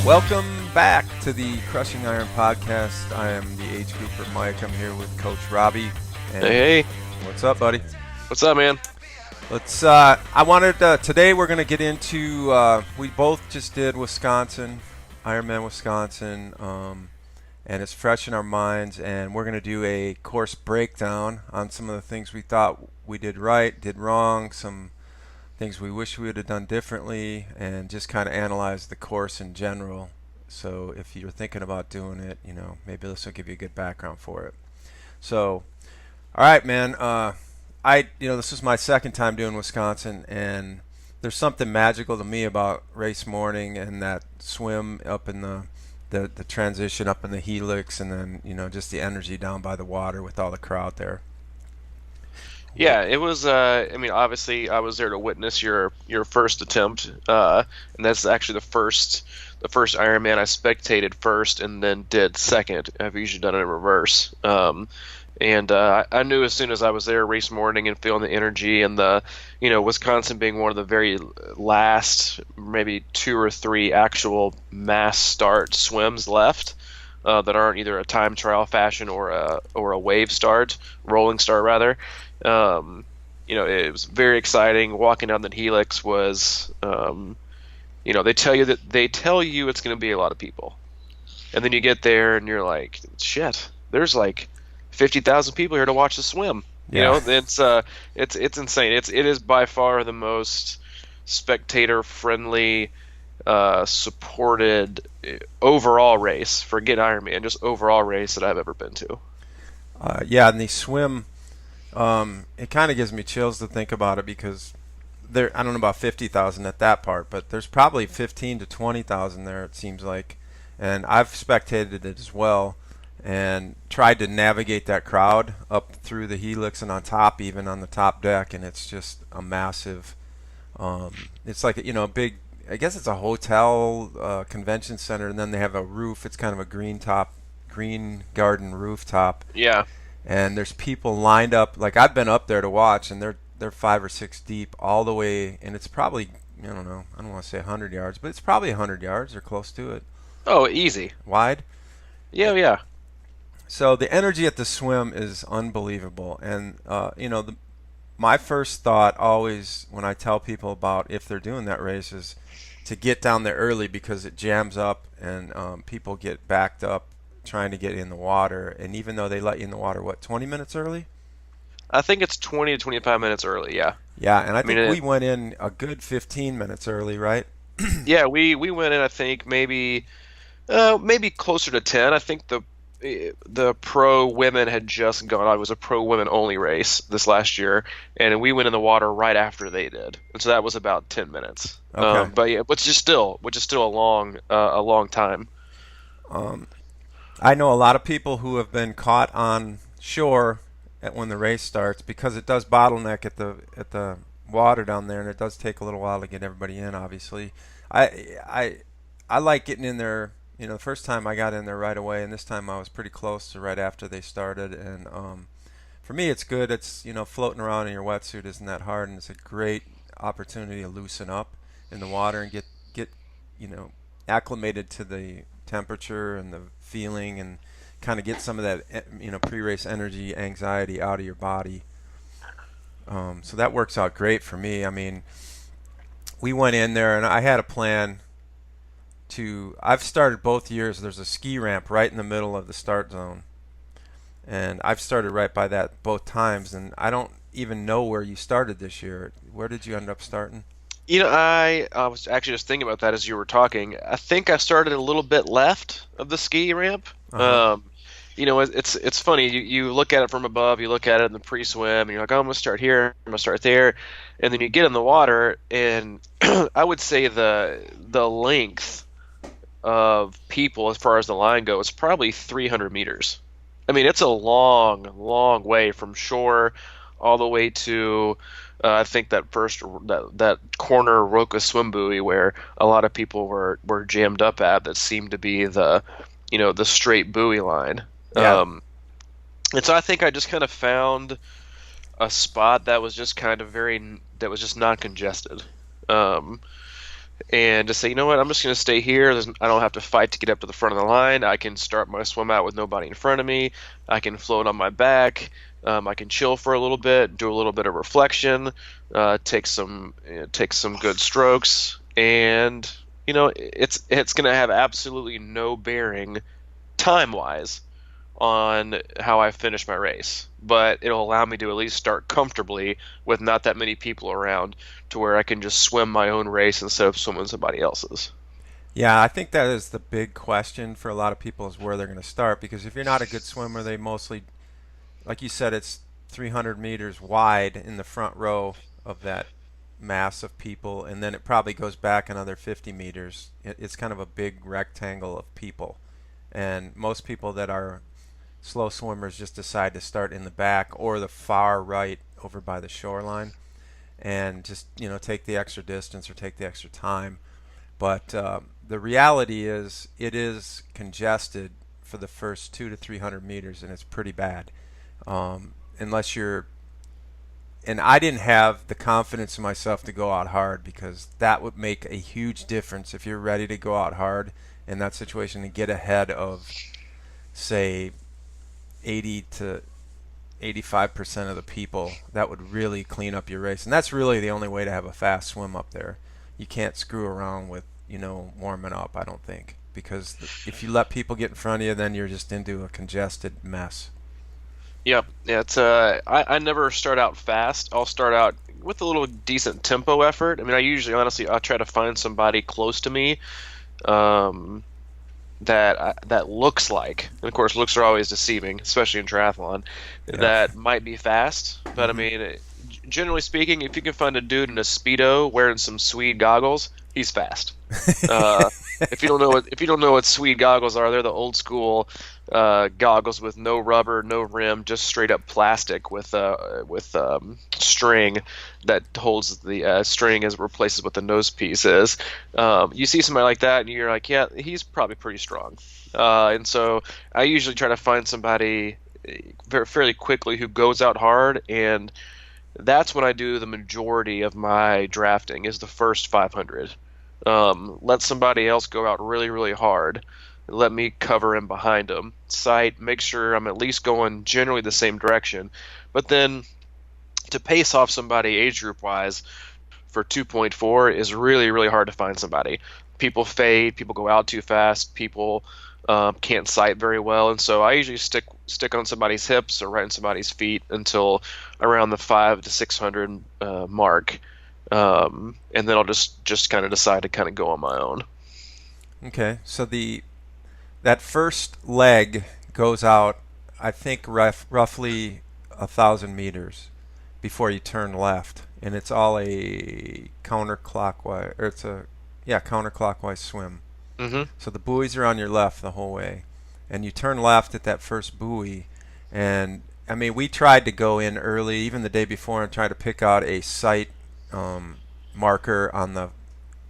Welcome back to the Crushing Iron podcast. I am the age grouper Mike. I'm here with Coach Robbie. And Hey. What's up, buddy? What's up, man? Today we're going to get into, we both just did Ironman Wisconsin, and it's fresh in our minds, and we're going to do a course breakdown on some of the things we thought we did right, did wrong, some things we wish we would have done differently, and just kind of analyze the course in general. So if you're thinking about doing it, maybe this will give you a good background for it. So, all right, man. This is my second time doing Wisconsin, and there's something magical to me about race morning and that swim up in the transition up in the helix, and then just the energy down by the water with all the crowd there. Yeah, it was. Obviously, I was there to witness your first attempt, and that's actually the first Ironman I spectated first and then did second. I've usually done it in reverse. I knew as soon as I was there race morning and feeling the energy and Wisconsin being one of the very last, maybe 2 or 3 actual mass start swims left that aren't either a time trial fashion or a wave start, rolling start rather. It was very exciting. Walking down the helix was, they tell you it's going to be a lot of people, and then you get there and you're like, shit, there's like 50,000 people here to watch the swim. Yeah. It's insane. It is by far the most spectator friendly, supported overall race. Forget Ironman, just overall race that I've ever been to. And the swim. It kind of gives me chills to think about it because I don't know about 50,000 at that part, but there's probably 15 to 20,000 there, it seems like. And I've spectated it as well and tried to navigate that crowd up through the helix and on top, even on the top deck, and it's just a massive, it's like, a big, I guess it's a hotel, convention center, and then they have a roof. It's kind of a green garden rooftop. Yeah. And there's people lined up. Like, I've been up there to watch, and they're 5 or 6 deep all the way, and it's probably, I don't want to say 100 yards, but it's probably 100 yards or close to it. Oh, easy. Wide? Yeah. So the energy at the swim is unbelievable, and my first thought always when I tell people about if they're doing that race is to get down there early because it jams up and people get backed up trying to get in the water, and even though they let you in the water 20 minutes early? I think it's 20 to 25 minutes early. Yeah, and I think we went in a good 15 minutes early, right? Yeah, we went in, I think maybe closer to 10. I think the pro women had just gone. It was a pro women only race this last year, and we went in the water right after they did, and so that was about 10 minutes. Okay. Which is still a long time. I know a lot of people who have been caught on shore when the race starts because it does bottleneck at the water down there, and it does take a little while to get everybody in. Obviously, I like getting in there. The first time I got in there right away, and this time I was pretty close to right after they started. And for me, it's good. It's floating around in your wetsuit isn't that hard, and it's a great opportunity to loosen up in the water and get acclimated to the temperature and the feeling, and kind of get some of that pre-race energy, anxiety out of your body. So that works out great for me. I mean, we went in there and I had a plan I've started both years. There's a ski ramp right in the middle of the start zone, and I've started right by that both times, and I don't even know where you started this year. Where did you end up starting? I was actually just thinking about that as you were talking. I think I started a little bit left of the ski ramp. Uh-huh. It's funny. You look at it from above. You look at it in the pre-swim, and you're like, oh, I'm going to start here. I'm going to start there. And then you get in the water, and I would say the length of people as far as the line goes, probably 300 meters. I mean, it's a long, long way from shore all the way to I think that corner Roca swim buoy where a lot of people were jammed up at, that seemed to be the straight buoy line. Yeah. And so I think I just kind of found a spot that was just not congested. and just say, you know what, I'm just going to stay here. I don't have to fight to get up to the front of the line. I can start my swim out with nobody in front of me. I can float on my back. I can chill for a little bit, do a little bit of reflection, take some good strokes, and it's going to have absolutely no bearing time wise on how I finish my race, but it'll allow me to at least start comfortably with not that many people around to where I can just swim my own race instead of swimming somebody else's. Yeah, I think that is the big question for a lot of people is where they're going to start because if you're not a good swimmer, they mostly, like you said, it's 300 meters wide in the front row of that mass of people, and then it probably goes back another 50 meters. It's kind of a big rectangle of people, and most people that are slow swimmers just decide to start in the back or the far right over by the shoreline and just take the extra distance or take the extra time. But the reality is it is congested for the first 200 to 300 meters, and it's pretty bad. Unless you're, and I didn't have the confidence in myself to go out hard because that would make a huge difference if you're ready to go out hard in that situation and get ahead of, say, 80 to 85% of the people. That would really clean up your race, and that's really the only way to have a fast swim up there. You can't screw around with warming up, I don't think, because if you let people get in front of you, then you're just into a congested mess. Yep. Yeah, I never start out fast. I'll start out with a little decent tempo effort. I mean, I usually honestly I'll try to find somebody close to me that looks like, and of course looks are always deceiving, especially in triathlon, Yeah. that might be fast. But I mean, generally speaking, if you can find a dude in a Speedo wearing some Swede goggles, he's fast. If you don't know what Swede goggles are, they're the old school goggles with no rubber, no rim, just straight up plastic with string that holds the string as it replaces what the nose piece is. You see somebody like that, and you're like, yeah, he's probably pretty strong. And so I usually try to find somebody fairly quickly who goes out hard, and that's when I do the majority of my drafting is the first 500. Let somebody else go out really, really hard. Let me cover in behind them. Sight, make sure I'm at least going generally the same direction. But then to pace off somebody age group wise for 2.4 is really, really hard to find somebody. People fade, people go out too fast, people can't sight very well, and so I usually stick on somebody's hips or right in somebody's feet until around the 5 to 600 mark. And then I'll just kind of decide to kind of go on my own. Okay, so that first leg goes out, I think, roughly 1,000 meters before you turn left, and it's all a counterclockwise, or counterclockwise swim. Mm-hmm. So the buoys are on your left the whole way, and you turn left at that first buoy, and I mean we tried to go in early, even the day before, and try to pick out a sight marker on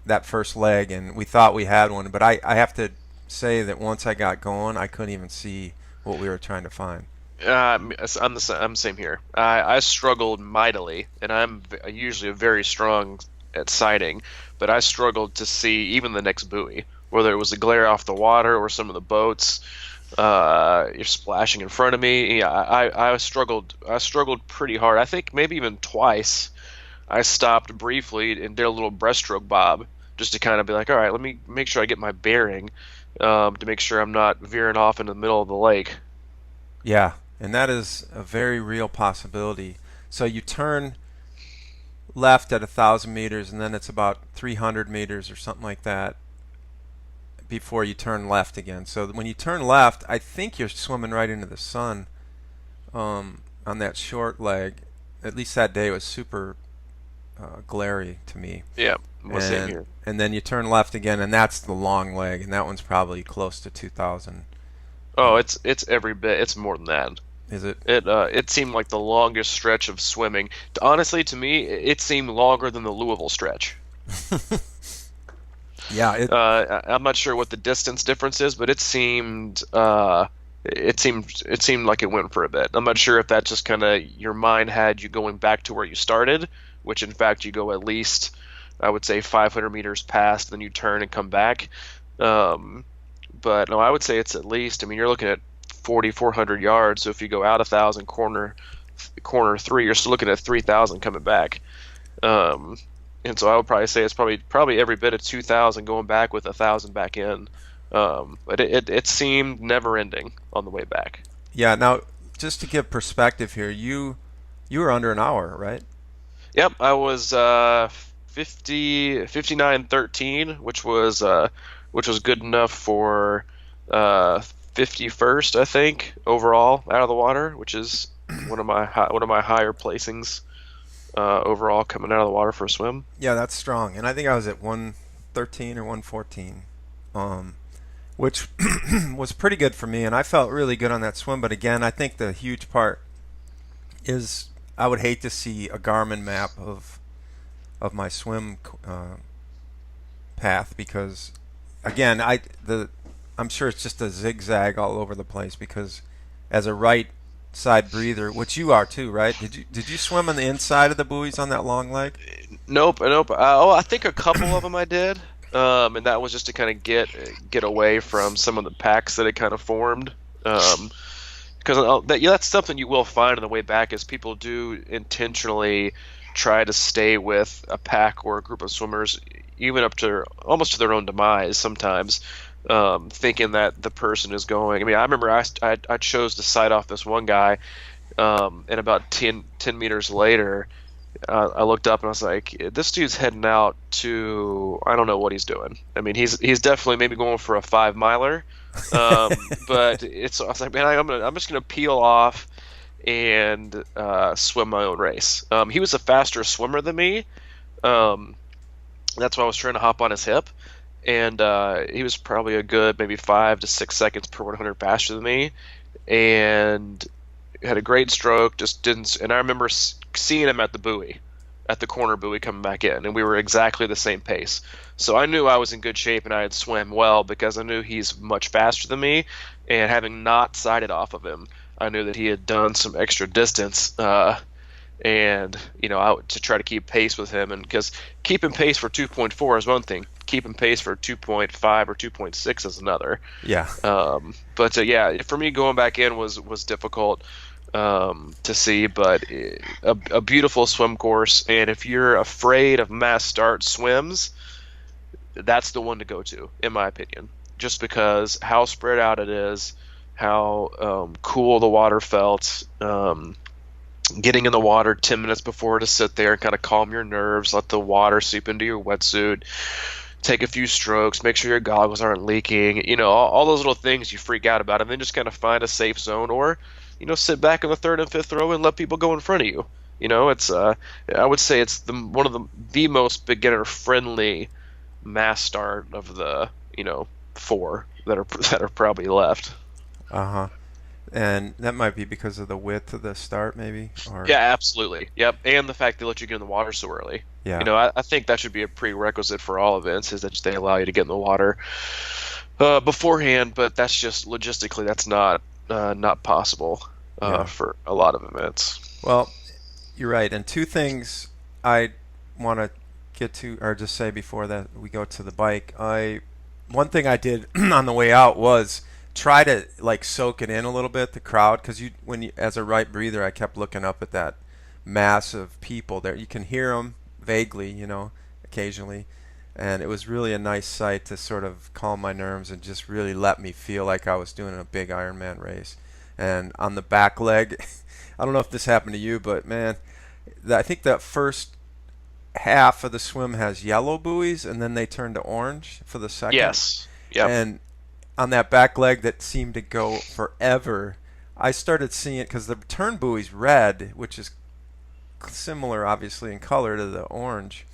that first leg, and we thought we had one, but I have to say that once I got going, I couldn't even see what we were trying to find. I'm the same here. I struggled mightily, and I'm usually very strong at sighting, but I struggled to see even the next buoy, whether it was the glare off the water or some of the boats. You're splashing in front of me. Yeah, I struggled pretty hard. I think maybe even twice. I stopped briefly and did a little breaststroke bob just to kind of be like, all right, let me make sure I get my bearing to make sure I'm not veering off into the middle of the lake. Yeah, and that is a very real possibility. So you turn left at 1,000 meters, and then it's about 300 meters or something like that before you turn left again. So when you turn left, I think you're swimming right into the sun on that short leg. At least that day it was super glary to me. Yeah, same here. And then you turn left again, and that's the long leg, and that one's probably close to 2,000. Oh, it's every bit. It's more than that. Is it? It seemed like the longest stretch of swimming. Honestly, to me, it seemed longer than the Louisville stretch. Yeah. I'm not sure what the distance difference is, but it seemed like it went for a bit. I'm not sure if that's just kind of your mind had you going back to where you started, which in fact you go at least I would say 500 meters past, then you turn and come back. But no, I would say it's at least, I mean, you're looking at 4,400 yards. So if you go out 1,000 corner three, you're still looking at 3,000 coming back. And so I would probably say it's probably every bit of 2,000 going back with 1,000 back in. But it seemed never ending on the way back. Yeah. Now, just to give perspective here, you were under an hour, right? Yep, I was 59:13, which was good enough for 51st, I think, overall out of the water, which is one of my higher placings overall coming out of the water for a swim. Yeah, that's strong. And I think I was at 113 or 114, which was pretty good for me. And I felt really good on that swim. But again, I think the huge part is I would hate to see a Garmin map of my swim path, because again, I'm sure it's just a zigzag all over the place, because as a right side breather, which you are too, right? Did you swim on the inside of the buoys on that long leg? Nope. I think a couple of them I did, and that was just to kind of get away from some of the packs that had kind of formed. Because that's something you will find on the way back, is people do intentionally try to stay with a pack or a group of swimmers, even up to almost to their own demise sometimes, thinking that the person is going. I mean, I remember I chose to sight off this one guy, and about 10 meters later, I looked up and I was like, this dude's heading out to, I don't know what he's doing. I mean, he's definitely maybe going for a 5-miler, but I was like, man, I'm just gonna peel off and swim my own race. He was a faster swimmer than me. That's why I was trying to hop on his hip, and he was probably a good maybe 5 to 6 seconds per 100 faster than me, and had a great stroke. Just didn't. And I remember seeing him at the buoy, at the corner buoy coming back in, and we were exactly the same pace. So I knew I was in good shape and I had swam well, because I knew he's much faster than me, and having not sighted off of him, I knew that he had done some extra distance, and to try to keep pace with him. And because keeping pace for 2.4 is one thing, keeping pace for 2.5 or 2.6 is another. Yeah. But yeah, for me, going back in was difficult to see, but a beautiful swim course. And if you're afraid of mass start swims, that's the one to go to, in my opinion, just because how spread out it is, how cool the water felt. Getting in the water 10 minutes before to sit there and kind of calm your nerves, let the water seep into your wetsuit, take a few strokes, make sure your goggles aren't leaking, all those little things you freak out about, and then just kind of find a safe zone, or sit back in the third and fifth row and let people go in front of you. It's I would say it's one of the most beginner friendly mass start of the 4 that are probably left. Uh-huh. And that might be because of the width of the start, maybe? Or... Yeah, absolutely. Yep. And the fact they let you get in the water so early. Yeah. I think that should be a prerequisite for all events, is that they allow you to get in the water beforehand, but that's just logistically, that's not possible for a lot of events. Well, you're right. And 2 things I want to get to, or just say before that we go to the bike. One thing I did on the way out was try to soak it in a little bit, the crowd, because as a right breather, I kept looking up at that mass of people there. You can hear them vaguely, occasionally, and it was really a nice sight to sort of calm my nerves and just really let me feel like I was doing a big Ironman race. And on the back leg, I don't know if this happened to you, but man, I think that first half of the swim has yellow buoys, and then they turn to orange for the second. Yes. Yep. And on that back leg that seemed to go forever, I started seeing it, because the turn buoy's red, which is similar obviously in color to the orange,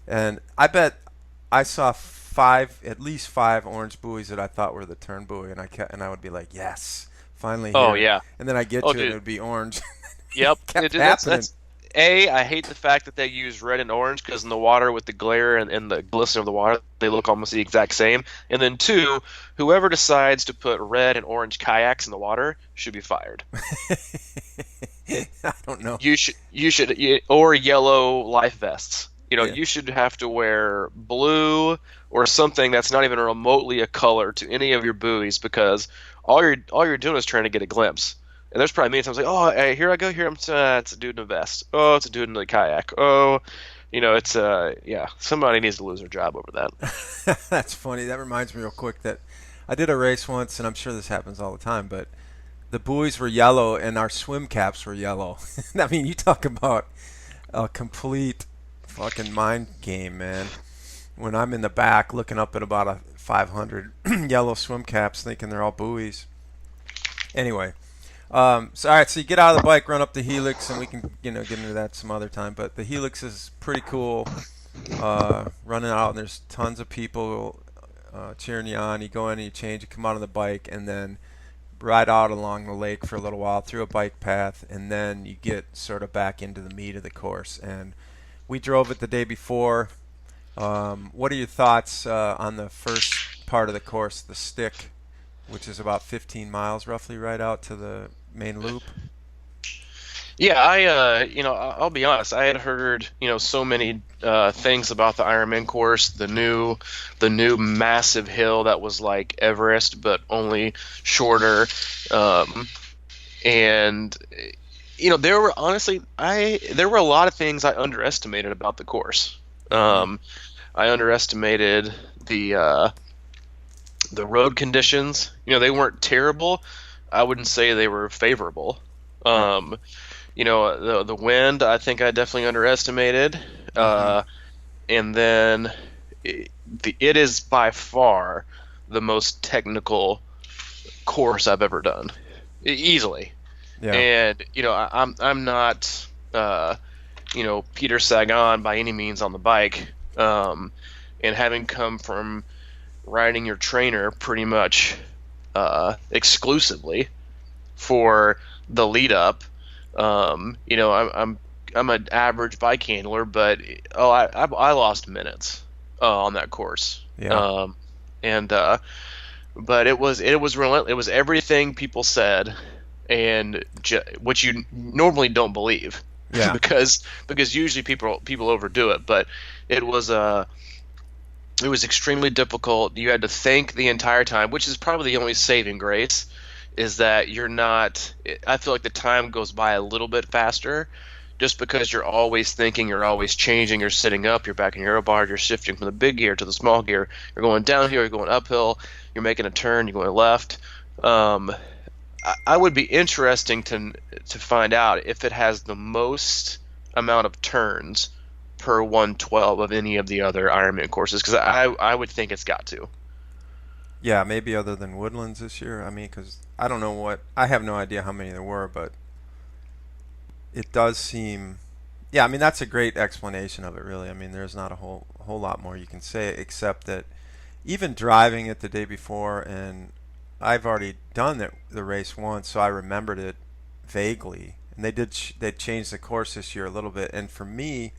and I bet I saw at least five orange buoys that I thought were the turn buoy, and I would be like, yes, finally here. Oh yeah. And then I get to it and it would be orange. Yep. Kept happening. I hate the fact that they use red and orange, because in the water with the glare and the glisten of the water, they look almost the exact same. And then 2, whoever decides to put red and orange kayaks in the water should be fired. I don't know. You should or yellow life vests. Yeah. You should have to wear blue or something that's not even remotely a color to any of your buoys, because all you're doing is trying to get a glimpse. And there's probably many times like, oh, hey, here I go, here it's a dude in a vest. Oh, it's a dude in a kayak. Oh, it's yeah, somebody needs to lose their job over that. That's funny. That reminds me real quick that I did a race once, and I'm sure this happens all the time, but the buoys were yellow and our swim caps were yellow. I mean, you talk about a complete fucking mind game, man. When I'm in the back looking up at about a 500 yellow swim caps, thinking they're all buoys. Anyway, so all right, so you get out of the bike, run up the helix, and we can get into that some other time. But the helix is pretty cool. Running out, and there's tons of people cheering you on. You go in and you change, you come out on the bike, and then ride out along the lake for a little while through a bike path, and then you get sort of back into the meat of the course. And we drove it the day before. What are your thoughts on the first part of the course, the stick, which is about 15 miles roughly right out to the main loop? Yeah, I'll be honest. I had heard, so many things about the Ironman course, the new massive hill that was like Everest but only shorter, and there were honestly, there were a lot of things I underestimated about the course. I underestimated the road conditions. They weren't terrible. I wouldn't say they were favorable. The wind, I think I definitely underestimated. And then it is by far the most technical course I've ever done, easily. Yeah. And I'm not Peter Sagan by any means on the bike. And having come from riding your trainer pretty much exclusively for the lead up. I'm an average bike handler, but I lost minutes on that course. Yeah. But it was relentless. It was everything people said, and which you normally don't believe. Yeah. because usually people overdo it, but it was extremely difficult. You had to think the entire time, which is probably the only saving grace, is that you're not. I feel like the time goes by a little bit faster, just because you're always thinking, you're always changing, you're sitting up, you're back in your aero bar, you're shifting from the big gear to the small gear, you're going downhill, you're going uphill, you're making a turn, you're going left. I would be interesting to find out if it has the most amount of turns per 112 of any of the other Ironman courses, because I would think it's got to. Yeah, maybe other than Woodlands this year. I mean, because I don't know I have no idea how many there were, but it does seem. Yeah, I mean that's a great explanation of it, really. I mean, there's not a whole lot more you can say except that even driving it the day before, and I've already done the race once, so I remembered it vaguely. And they changed the course this year a little bit, and for me,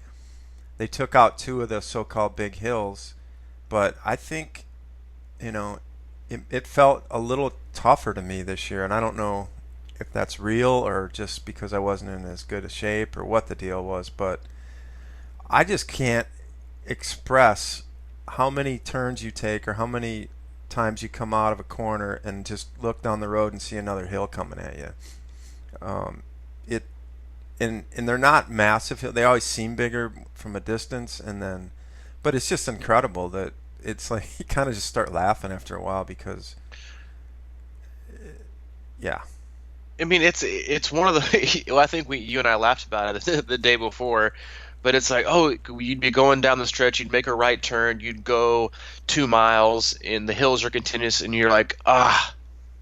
they took out two of the so-called big hills, but I think it felt a little tougher to me this year, and I don't know if that's real or just because I wasn't in as good a shape or what the deal was, but I just can't express how many turns you take or how many times you come out of a corner and just look down the road and see another hill coming at you. And they're not massive. They always seem bigger from a distance, but it's just incredible that it's like you kind of just start laughing after a while because, yeah. I mean, it's one of the. Well, I think you and I laughed about it the day before, but it's like, oh, you'd be going down the stretch, you'd make a right turn, you'd go 2 miles, and the hills are continuous, and you're like,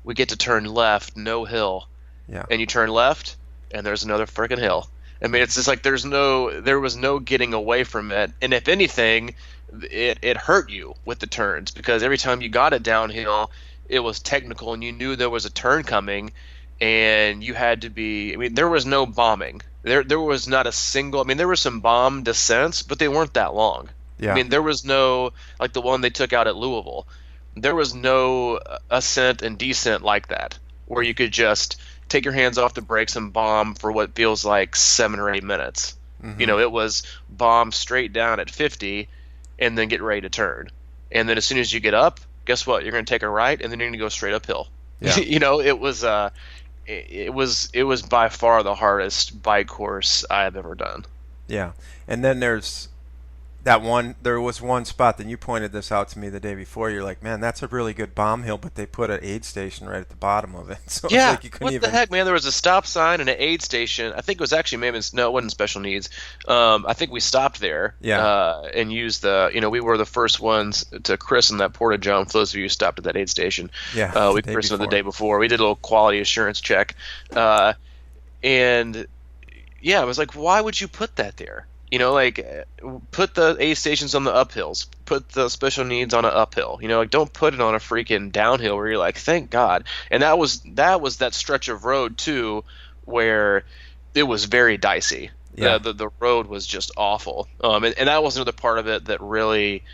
we get to turn left, no hill, Yeah. and you turn left, and there's another freaking hill. I mean, it's just like there was no getting away from it, and if anything, it hurt you with the turns, because every time you got it downhill, it was technical, and you knew there was a turn coming, and you had to be. I mean, there was no bombing. There was not a single. I mean, there were some bomb descents, but they weren't that long. Yeah. I mean, there was no, like the one they took out at Louisville. There was no ascent and descent like that, where you could just take your hands off the brakes and bomb for what feels like 7 or 8 minutes. Mm-hmm. It was bomb straight down at 50 and then get ready to turn. And then as soon as you get up, guess what? You're going to take a right and then you're going to go straight uphill. Yeah. It was by far the hardest bike course I have ever done. Yeah. And then there was one spot that you pointed this out to me the day before. You're like, man, that's a really good bomb hill, but they put an aid station right at the bottom of it. So it's Yeah, like you couldn't what the even. heck, man? There was a stop sign and an aid station. I think it was actually maybe no, it wasn't special needs. I think we stopped there, Yeah. and used we were the first ones to christen that porta john. For those of you who stopped at that aid station, Yeah. The we day christened it the before. day before. We did a little quality assurance check, and yeah, I was like, why would you put that there? Put the aid stations on the uphills. Put the special needs on an uphill. Don't put it on a freaking downhill where you're like, thank God. And that stretch of road too, where it was very dicey. Yeah. The road was just awful. And that was another part of it that really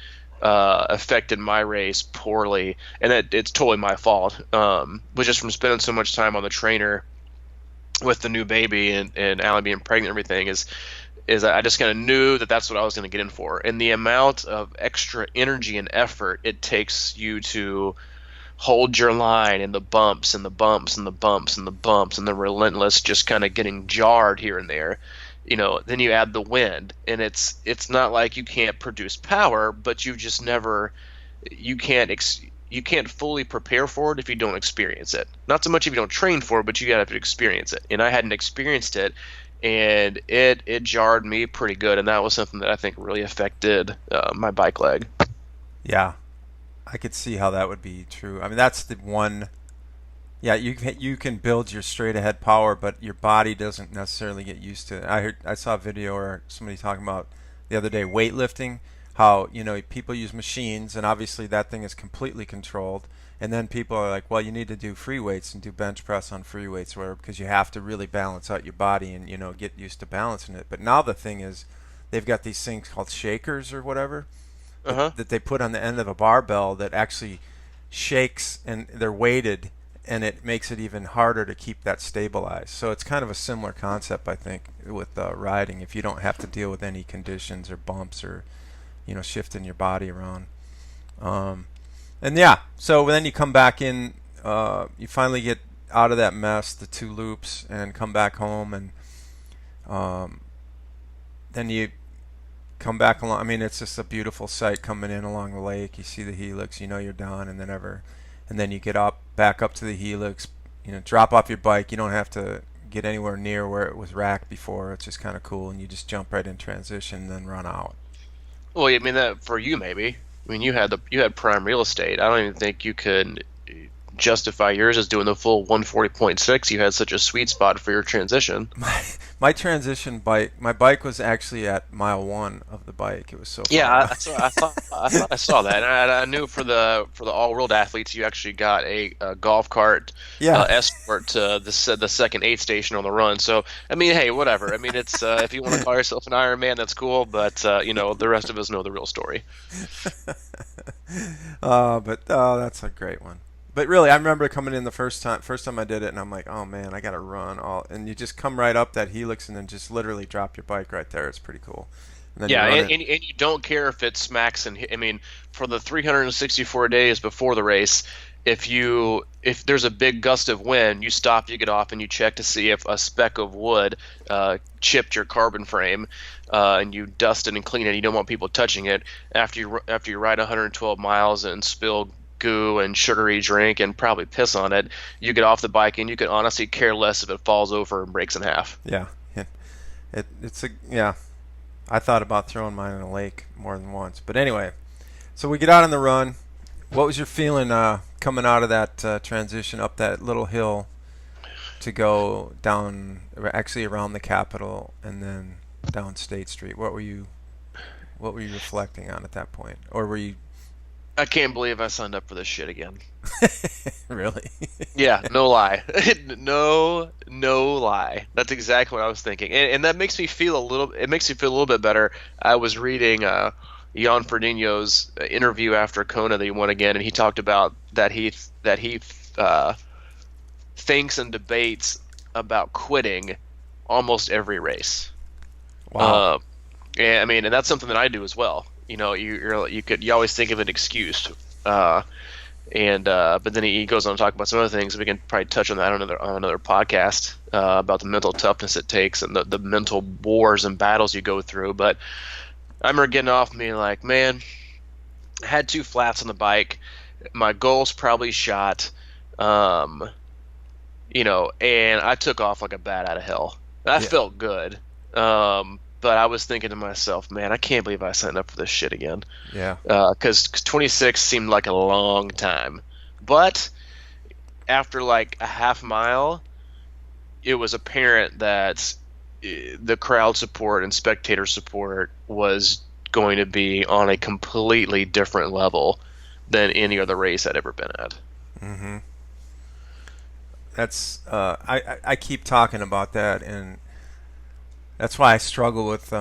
affected my race poorly. And it's totally my fault. Was just from spending so much time on the trainer with the new baby and Allie being pregnant and everything is I just kind of knew that that's what I was going to get in for. And the amount of extra energy and effort it takes you to hold your line and the bumps and the bumps and the bumps and the bumps and the relentless just kind of getting jarred here and there. Then you add the wind, and it's not like you can't produce power, but you can't fully prepare for it if you don't experience it. Not so much if you don't train for it, but you got to experience it. And I hadn't experienced it, and it jarred me pretty good, and that was something that I think really affected my bike leg. Yeah. I could see how that would be true. I mean, that's the one. Yeah, you can build your straight ahead power, but your body doesn't necessarily get used to it. I saw a video or somebody talking about the other day weightlifting, how people use machines, and obviously that thing is completely controlled. And then people are like, well, you need to do free weights and do bench press on free weights, where because you have to really balance out your body and get used to balancing it. But now the thing is, they've got these things called shakers or whatever Uh-huh. that they put on the end of a barbell that actually shakes, and they're weighted, and it makes it even harder to keep that stabilized. So it's kind of a similar concept, I think, with riding. If you don't have to deal with any conditions or bumps or shifting your body around. And yeah, so then you come back in. You finally get out of that mess, the 2 loops, and come back home, and then you come back along. I mean, it's just a beautiful sight coming in along the lake. You see the helix, you're done, and then you get back up to the helix, drop off your bike. You don't have to get anywhere near where it was racked before. It's just kind of cool, and you just jump right in transition and then run out. Well, I mean that for you maybe. I mean you had prime real estate. I don't even think you could justify yours as doing the full 140.6. You had such a sweet spot for your transition. My transition bike, my bike was actually at mile 1 of the bike. It was so far. Yeah, I saw that, and I knew for the all world athletes, you actually got a golf cart escort to the second aid station on the run. So I mean, hey, whatever. I mean, it's if you want to call yourself an Ironman, that's cool, but the rest of us know the real story. That's a great one. But really, I remember coming in the first time I did it, and I'm like, oh man, I gotta run all, and you just come right up that helix and then just literally drop your bike right there. It's pretty cool. And then Yeah, you run and you don't care if it smacks and I mean, for the 364 days before the race, if there's a big gust of wind, you stop, you get off, and you check to see if a speck of wood chipped your carbon frame, and you dust it and clean it. You don't want people touching it after you ride 112 miles and spill goo and sugary drink and probably piss on it. You get off the bike and you could honestly care less if it falls over and breaks in half. Yeah, yeah. I thought about throwing mine in a lake more than once, but anyway. So we get out on the run. What was your feeling coming out of that transition up that little hill to go down, actually around the Capitol and then down State Street? What were you reflecting on at that point, or were you? I can't believe I signed up for this shit again. Really? Yeah, no lie. No lie. That's exactly what I was thinking. And that makes me feel a little bit better. I was reading Jan Ferdinand's interview after Kona that he won again, and he talked about that he thinks and debates about quitting almost every race. Wow. Yeah, I mean, and that's something that I do as well. You always think of an excuse, uh, but then he goes on to talk about some other things. We can probably touch on that on another podcast about the mental toughness it takes and the mental wars and battles you go through. But I remember getting off and being like, man, I had two flats on the bike. My goal's probably shot. Um, and I took off like a bat out of hell. I Yeah. felt good. But I was thinking to myself, man, I can't believe I signed up for this shit again. Yeah. Because 26 seemed like a long time. But after like a half mile, it was apparent that the crowd support and spectator support was going to be on a completely different level than any other race I'd ever been at. Mm-hmm. That's I keep talking about that, and that's why I struggle with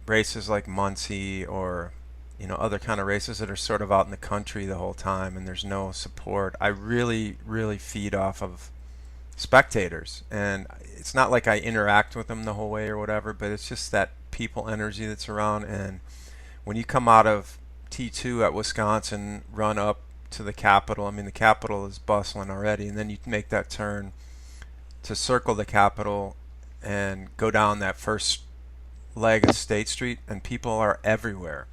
races like Muncie or other kind of races that are sort of out in the country the whole time and there's no support. I really, really feed off of spectators, and it's not like I interact with them the whole way or whatever, but it's just that people energy that's around. And when you come out of T2 at Wisconsin, run up to the Capitol, I mean the Capitol is bustling already, and then you make that turn to circle the Capitol and go down that first leg of State Street, and people are everywhere.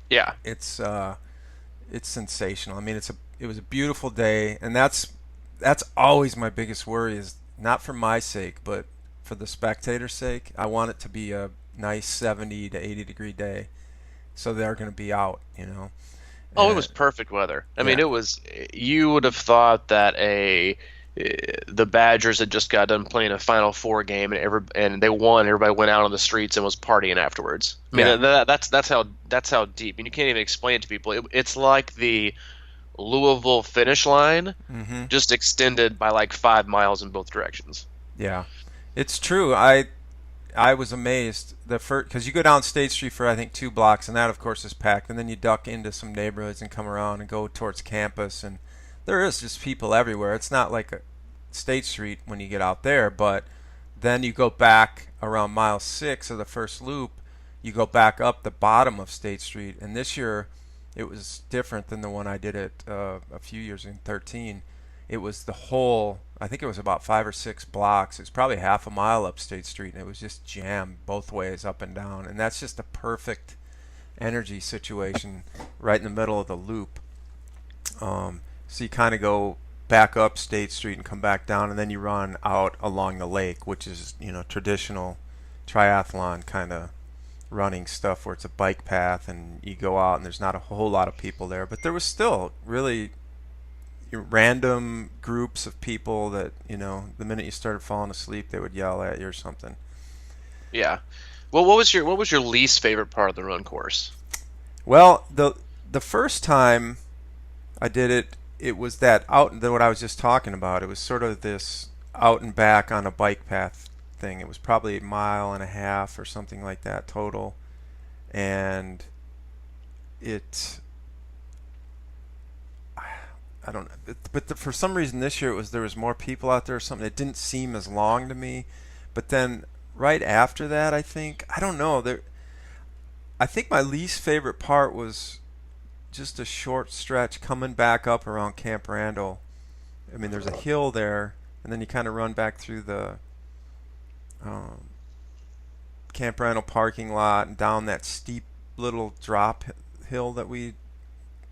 Yeah. It's sensational. I mean, it was a beautiful day, and that's always my biggest worry, is not for my sake, but for the spectator's sake. I want it to be a nice 70 to 80 degree day, so they're going to be out. Oh, it was perfect weather. I mean, Yeah. it was. You would have thought that the Badgers had just got done playing a Final Four game and they won. Everybody went out on the streets and was partying afterwards. I mean, Yeah. that's how deep. And you can't even explain it to people. It's like the Louisville finish line, Mm-hmm. just extended by like 5 miles in both directions. Yeah, it's true. I was amazed the first, because you go down State Street for I think 2 blocks, and that of course is packed, and then you duck into some neighborhoods and come around and go towards campus, and there is just people everywhere. It's not like a State Street when you get out there, but then you go back around mile 6 of the first loop, you go back up the bottom of State Street, and this year it was different than the one I did it a few years in 13. It was the whole, I think it was about 5 or 6 blocks. It's probably half a mile up State Street, and it was just jammed both ways up and down. And that's just a perfect energy situation right in the middle of the loop. So you kind of go back up State Street and come back down, and then you run out along the lake, which is traditional triathlon kind of running stuff where it's a bike path and you go out and there's not a whole lot of people there, but there was still really random groups of people that the minute you started falling asleep they would yell at you or something. Yeah. Well, what was your least favorite part of the run course? Well, the first time I did it, it was that what I was just talking about. It was sort of this out and back on a bike path thing. It was probably a mile and a half or something like that total, and it I don't know, but for some reason this year there was more people out there or something. It didn't seem as long to me, but then right after that, I don't know. I think my least favorite part was just a short stretch coming back up around Camp Randall. I mean, there's a hill there, and then you kind of run back through the um, Camp Randall parking lot and down that steep little drop hill that we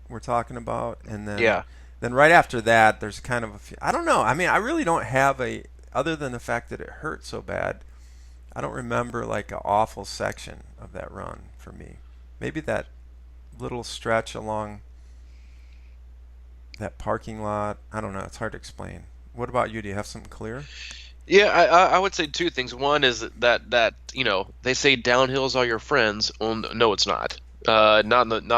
were talking about, and then Yeah. right after that, there's kind of I don't know. I mean, I really don't have other than the fact that it hurt so bad. I don't remember like an awful section of that run for me. Maybe that little stretch along that parking lot. I don't know. It's hard to explain. What about you? Do you have something clear? Yeah, I would say two things. One is that they say downhill's all your friends. Well, no, it's not. Not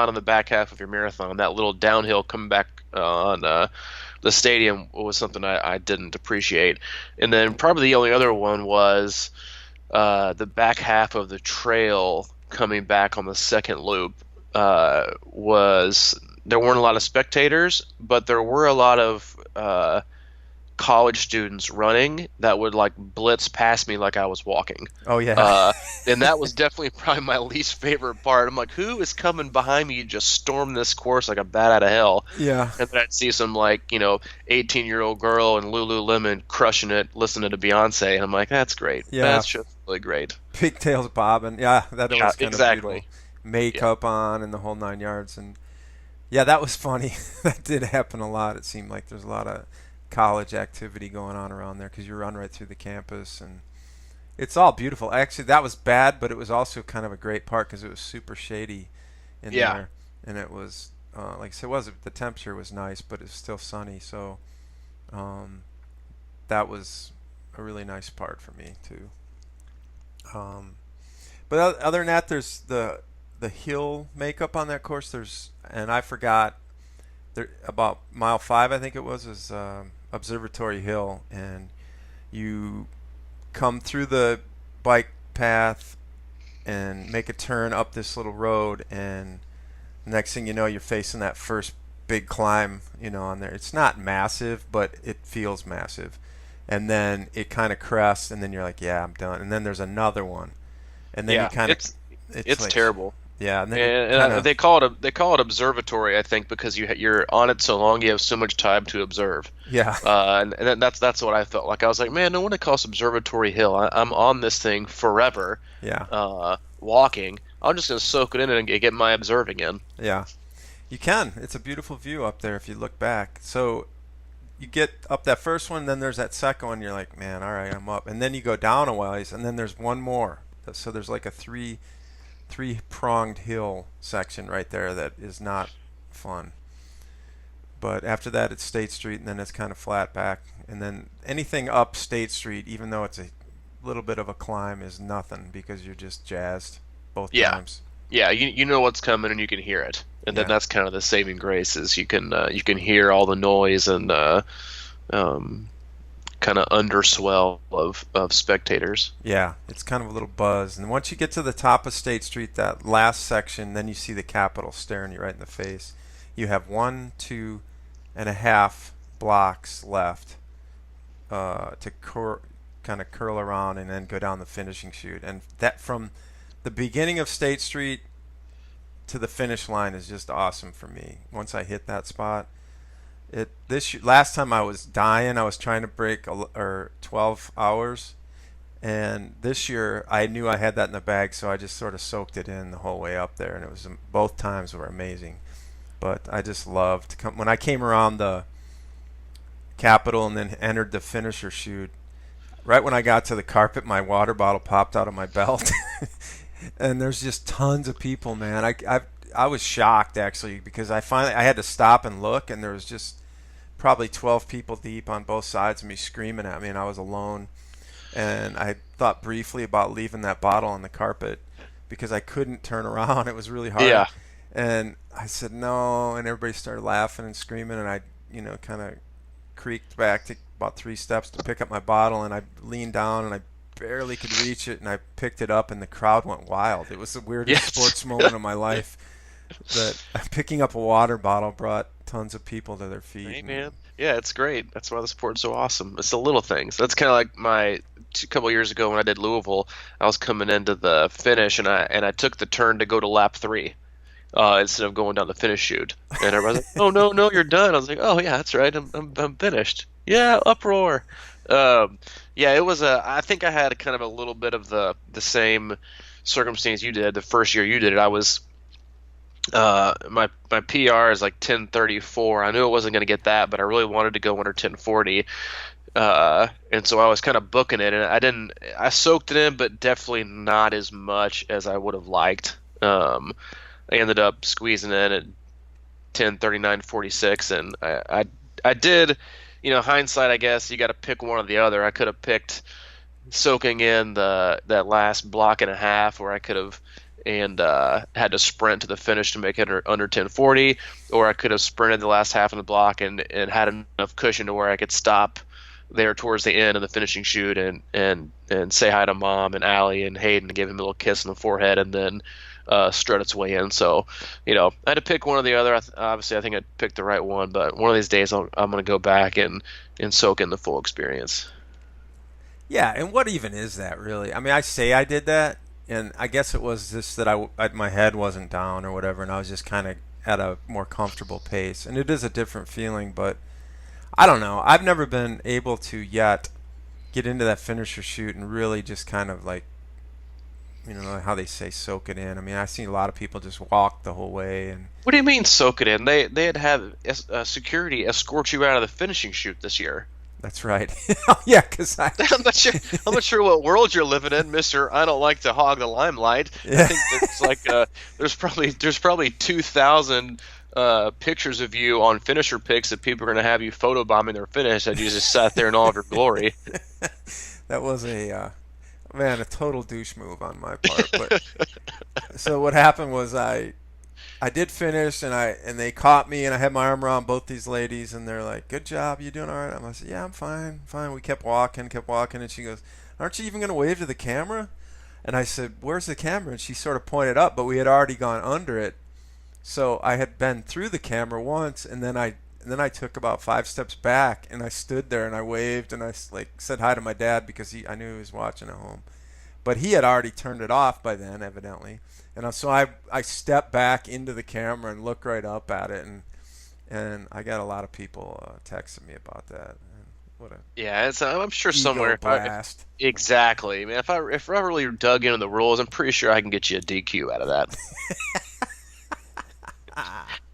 on the back half of your marathon. That little downhill coming back on the stadium was something I didn't appreciate. And then probably the only other one was the back half of the trail coming back on the second loop. Was there weren't a lot of spectators, but there were a lot of college students running that would like blitz past me like I was walking. Oh yeah. And that was definitely probably my least favorite part. I'm like, who is coming behind me? Just storm this course like a bat out of hell. Yeah. And then I'd see some 18-year-old girl in Lululemon crushing it, listening to Beyonce, and I'm like, that's great. Yeah. That's just really great. Pigtails bobbing. Yeah, that was kind exactly. of beautiful. Makeup on and the whole 9 yards, and yeah, that was funny. That did happen a lot. It seemed like there's a lot of college activity going on around there because you run right through the campus, and it's all beautiful. Actually, that was bad, but it was also kind of a great part because it was super shady in there, and it was like I said, the temperature was nice, but it was still sunny, so that was a really nice part for me too. But other than that, there's the hill makeup on that course. And I forgot, about mile 5, I think it was, is Observatory Hill, and you come through the bike path and make a turn up this little road, and next thing you know, you're facing that first big climb, on there. It's not massive, but it feels massive. And then it kind of crests, and then you're like, yeah, I'm done. And then there's another one. And then you kind of it's like, terrible. Yeah, and they call it observatory, I think, because you're on it so long, you have so much time to observe. Yeah. And that's what I felt like. I was like, man, no one calls Observatory Hill. I'm on this thing forever. Yeah. Walking. I'm just gonna soak it in and get my observing in. Yeah. You can. It's a beautiful view up there if you look back. So you get up that first one, then there's that second one. You're like, man, all right, I'm up. And then you go down a ways, and then there's one more. So there's like a three-pronged hill section right there that is not fun. But after that, it's State Street, and then it's kind of flat back. And then anything up State Street, even though it's a little bit of a climb, is nothing because you're just jazzed both times. Yeah, you know what's coming and you can hear it. And then that's kind of the saving grace is you can hear all the noise and kind of underswell of spectators. Yeah, it's kind of a little buzz. And once you get to the top of State Street, that last section, then you see the Capitol staring you right in the face. You have 1, 2.5 blocks left to kind of curl around and then go down the finishing chute. And that from the beginning of State Street to the finish line is just awesome for me. Once I hit that spot, last time I was dying. I was trying to break 12 hours, and this year I knew I had that in the bag, so I just sort of soaked it in the whole way up there, and both times were amazing. But I just loved when I came around the Capitol and then entered the finisher chute. Right when I got to the carpet, my water bottle popped out of my belt, and there's just tons of people, man. I was shocked actually because I had to stop and look, and there was just probably 12 people deep on both sides of me screaming at me, and I was alone. And I thought briefly about leaving that bottle on the carpet because I couldn't turn around. It was really hard. Yeah. And I said no, and everybody started laughing and screaming, and I kind of creaked back to about 3 steps to pick up my bottle, and I leaned down and I barely could reach it, and I picked it up, and the crowd went wild. It was the weirdest sports moment of my life. That picking up a water bottle brought tons of people to their feet. Hey, man. Yeah, it's great. That's why the sport's so awesome. It's the little things. That's kind of like a couple of years ago when I did Louisville. I was coming into the finish, and I took the turn to go to lap 3 instead of going down the finish chute. And everybody's like, "Oh no, you're done." I was like, "Oh yeah, that's right. I'm finished." Yeah, uproar. Yeah, it was I think I had kind of a little bit of the same circumstance you did the first year you did it. I was my PR is like 10:34. I knew I wasn't going to get that, but I really wanted to go under 10:40. And so I was kind of booking it, and I soaked it in, but definitely not as much as I would have liked. I ended up squeezing in at 10:39:46, and I did, hindsight, I guess you got to pick one or the other. I could have picked soaking in that last block and a half, where I could have had to sprint to the finish to make it under 10:40, or I could have sprinted the last half of the block and had enough cushion to where I could stop there towards the end of the finishing chute and say hi to Mom and Allie and Hayden and give him a little kiss on the forehead, and then strut its way in. So, I had to pick one or the other. Obviously, I think I picked the right one, but one of these days I'm going to go back and soak in the full experience. Yeah, and what even is that really? I mean, I say I did that, and I guess it was just that my head wasn't down or whatever, and I was just kind of at a more comfortable pace. And it is a different feeling, but I don't know. I've never been able to yet get into that finisher shoot and really just kind of like, how they say soak it in. I mean, I've seen a lot of people just walk the whole way. And what do you mean soak it in? They'd have security escort you out of the finishing chute this year. That's right. Yeah, because I'm not sure what world you're living in, Mister. I don't like to hog the limelight. Yeah. I think there's probably 2,000 pictures of you on finisher pics that people are going to have you photobombing their finish, and you just sat there in all of your glory. That was a total douche move on my part. But so what happened was I did finish, and they caught me, and I had my arm around both these ladies, and they're like, "Good job, you doing all right?" I said, "Yeah, I'm fine." We kept walking, and she goes, "Aren't you even going to wave to the camera?" And I said, "Where's the camera?" And she sort of pointed up, but we had already gone under it. So I had been through the camera once, and then I took about 5 steps back, and I stood there and I waved, and I said hi to my dad because I knew he was watching at home, but he had already turned it off by then, evidently. And so I stepped back into the camera and looked right up at it, and I got a lot of people texting me about that. I'm sure somewhere. Blast. Exactly. Man, if I really dug into the rules, I'm pretty sure I can get you a DQ out of that.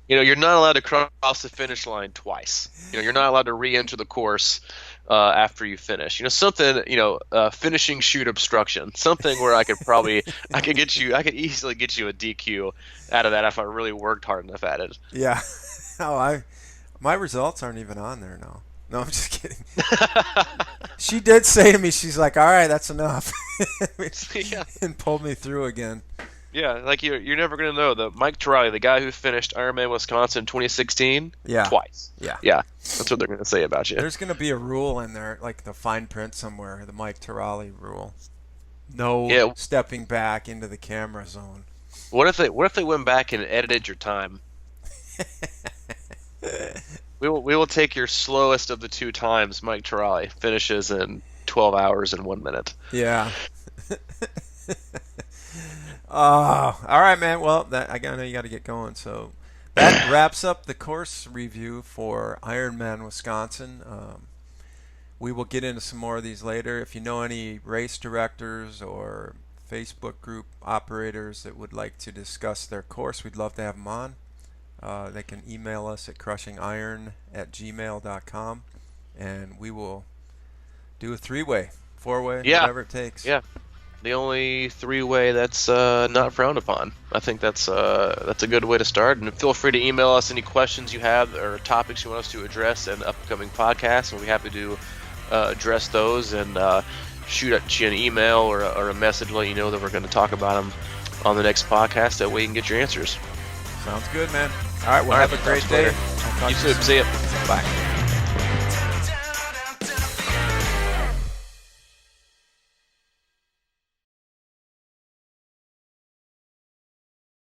You're not allowed to cross the finish line twice. You're not allowed to re-enter the course after you finish. Something. Finishing shoot obstruction. Something where I could easily get you a DQ out of that if I really worked hard enough at it. Yeah. My results aren't even on there now. No, I'm just kidding. She did say to me, she's like, "All right, that's enough," and pulled me through again. Yeah, like you're never going to know. The Mike Terrali, the guy who finished Ironman Wisconsin 2016, twice. Yeah, that's what they're going to say about you. There's going to be a rule in there, like the fine print somewhere, the Mike Terrali rule. No stepping back into the camera zone. What if they went back and edited your time? We will take your slowest of the 2 times. Mike Terrali finishes in 12 hours and 1 minute. Yeah. All right, man. Well, I know you got to get going. So that wraps up the course review for Ironman Wisconsin. We will get into some more of these later. If you know any race directors or Facebook group operators that would like to discuss their course, we'd love to have them on. They can email us at crushingiron@gmail.com, and we will do a 3-way, 4-way, whatever it takes. Yeah. The only 3-way that's not frowned upon. I think that's a good way to start. And feel free to email us any questions you have or topics you want us to address in upcoming podcasts. We'll be happy to address those and shoot at you an email or a message letting you know that we're going to talk about them on the next podcast. That way you can get your answers. Sounds good, man. All right, well, have a great day. You too. See ya. Bye.